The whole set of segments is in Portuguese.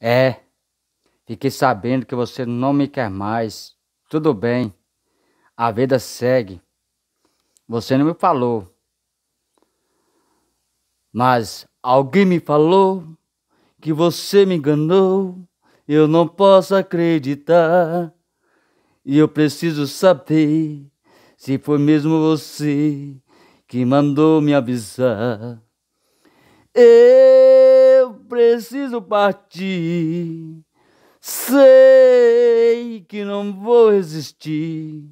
É, fiquei sabendo que você não me quer mais. Tudo bem, a vida segue. Você não me falou, mas alguém me falou que você me enganou. Eu não posso acreditar e eu preciso saber se foi mesmo você que mandou me avisar. Eu preciso partir. Sei que não vou resistir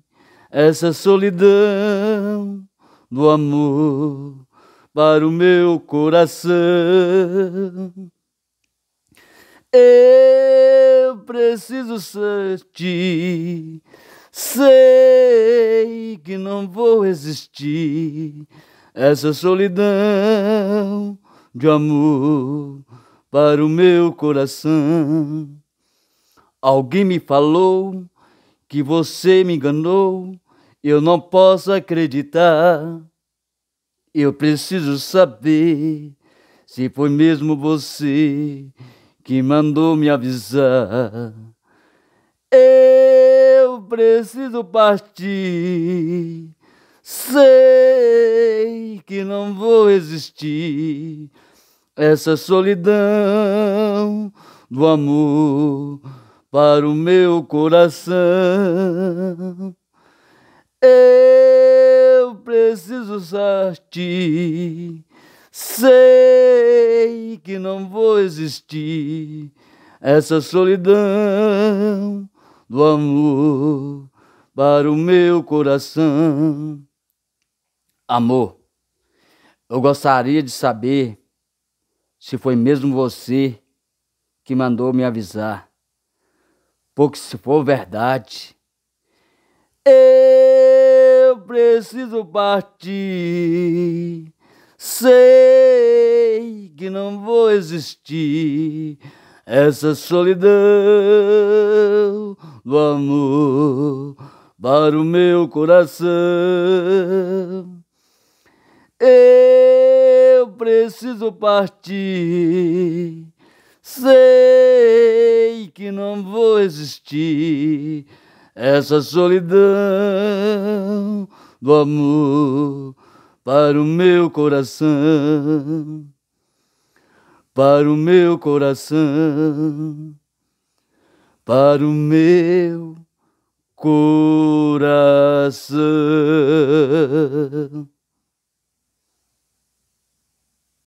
essa solidão do amor para o meu coração. Eu preciso sentir, sei que não vou resistir essa solidão de amor para o meu coração. Alguém me falou que você me enganou, eu não posso acreditar. Eu preciso saber se foi mesmo você que mandou me avisar. Eu preciso partir, sei que não vou resistir essa solidão do amor para o meu coração. Eu preciso partir, sei que não vou existir essa solidão do amor para o meu coração. Amor, eu gostaria de saber se foi mesmo você que mandou me avisar, porque se for verdade, eu preciso partir. Sei que não vou existir essa solidão do amor para o meu coração. Eu preciso partir. Sei que não vou existir essa solidão do amor para o meu coração, para o meu coração, para o meu coração.